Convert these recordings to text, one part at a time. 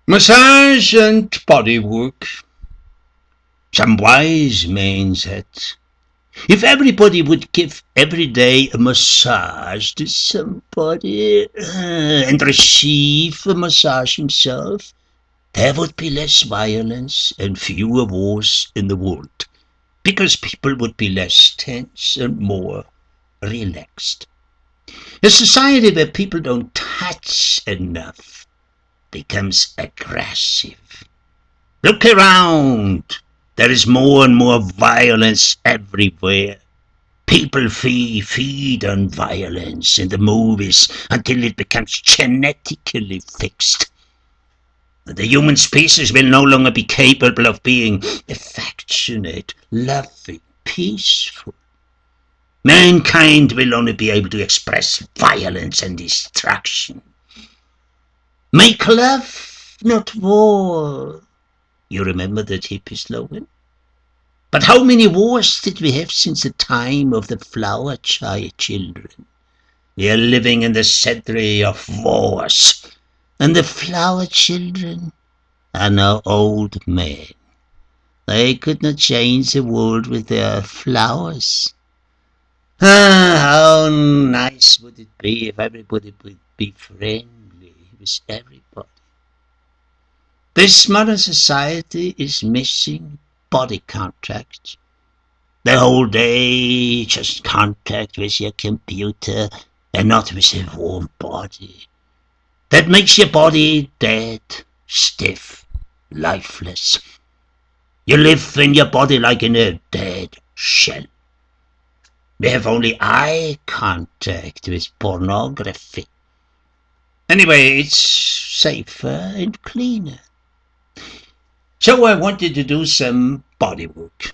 Massage and bodywork. Some wise man said, if everybody would give every day a massage to somebody and receive a massage himself, there would be less violence and fewer wars in the world, because people would be less tense and more relaxed. A society where people don't touch enough becomes aggressive. Look around. There is more and more violence everywhere. People feed on violence in the movies until it becomes genetically fixed. The human species will no longer be capable of being affectionate, loving, peaceful. Mankind will only be able to express violence and destruction. Make love, not war. You remember that hippie slogan? But how many wars did we have since the time of the flower child children? We are living in the century of wars, and the flower children are now old men. They could not change the world with their flowers. How nice would it be if everybody would be friendly with everybody. This modern society is missing body contact. The whole day just contact with your computer and not with a warm body. That makes your body dead, stiff, lifeless. You live in your body like in a dead shell. We have only eye contact with pornography. Anyway, it's safer and cleaner. So I wanted to do some body work,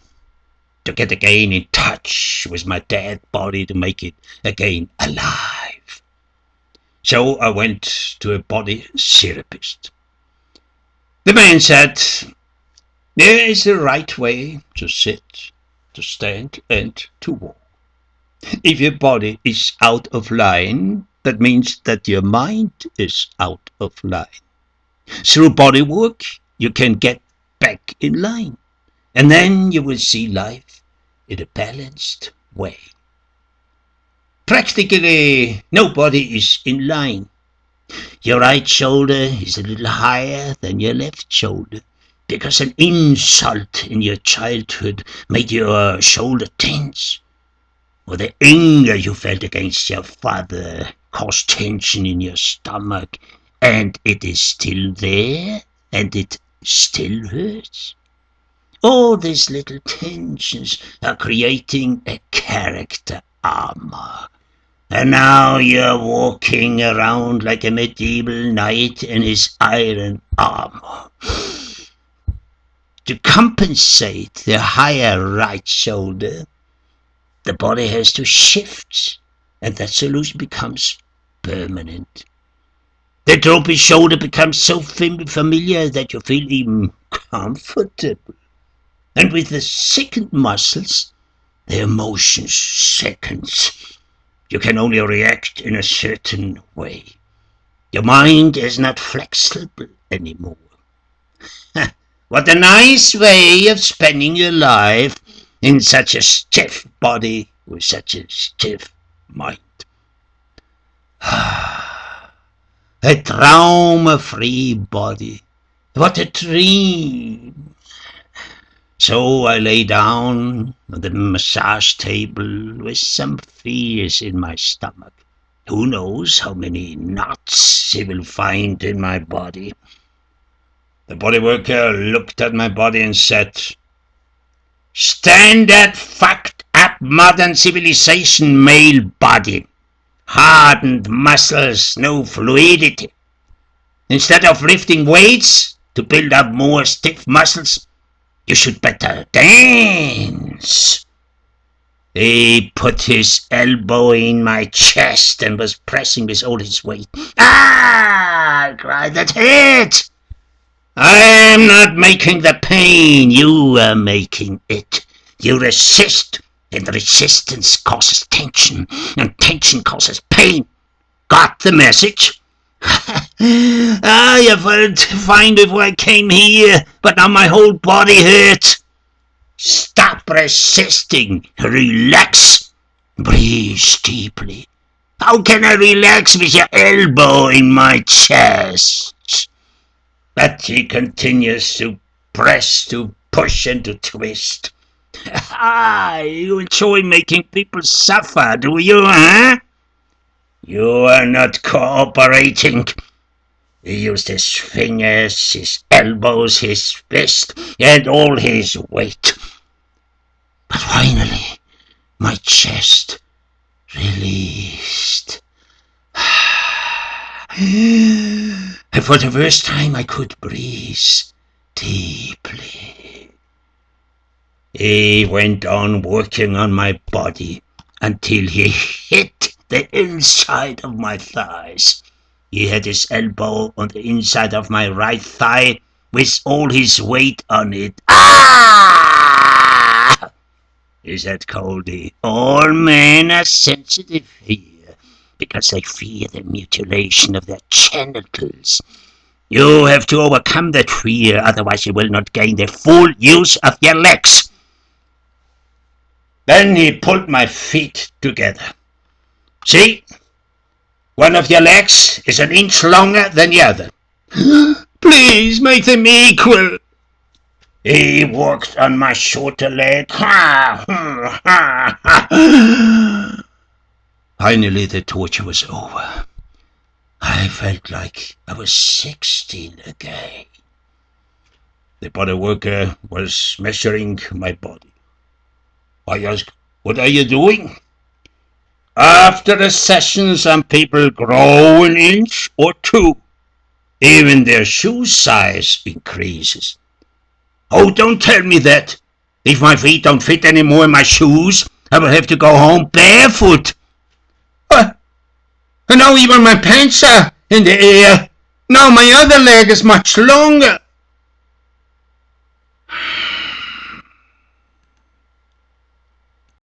to get again in touch with my dead body, to make it again alive. So I went to a body therapist. The man said, there is a right way to sit, to stand, and to walk. If your body is out of line, that means that your mind is out of line. Through body work, you can get back in line, and then you will see life in a balanced way. Practically nobody is in line. Your right shoulder is a little higher than your left shoulder, because an insult in your childhood made your shoulder tense, or the anger you felt against your father caused tension in your stomach, and it is still there, and it still hurts. All these little tensions are creating a character armor. And now you're walking around like a medieval knight in his iron armor. To compensate the higher right shoulder, the body has to shift, and that solution becomes permanent. The droopy shoulder becomes so familiar that you feel even comfortable. And with the second muscles, the emotions seconds. You can only react in a certain way. Your mind is not flexible anymore. What a nice way of spending your life in such a stiff body with such a stiff mind. A trauma-free body. What a dream. So I lay down on the massage table with some fears in my stomach. Who knows how many knots he will find in my body. The body worker looked at my body and said, standard fucked up modern civilization male body. Hardened muscles, no fluidity. Instead of lifting weights to build up more stiff muscles, you should better dance. He put his elbow in my chest and was pressing with all his weight. Ah! I cried, that hurts. I am not making the pain, you are making it. You resist, and resistance causes tension, and tension causes pain. Got the message? I felt fine before I came here, but now my whole body hurts. Stop resisting. Relax. Breathe deeply. How can I relax with your elbow in my chest? But he continues to press, to push, and to twist. You enjoy making people suffer, do you, huh? You are not cooperating. He used his fingers, his elbows, his fist, and all his weight. But finally, my chest released. And for the first time, I could breathe deeply. He went on working on my body until he hit the inside of my thighs. He had his elbow on the inside of my right thigh with all his weight on it. Ah! He said coldly, all men are sensitive here because they fear the mutilation of their genitals. You have to overcome that fear, otherwise you will not gain the full use of your legs. Then he pulled my feet together. See? One of your legs is an inch longer than the other. Please make them equal. He worked on my shorter leg. Finally, the torture was over. I felt like I was 16 again. The body worker was measuring my body. I asked, what are you doing? After a session, some people grow an inch or two. Even their shoe size increases. Oh, don't tell me that. If my feet don't fit anymore in my shoes, I will have to go home barefoot. And now even my pants are in the air. Now my other leg is much longer.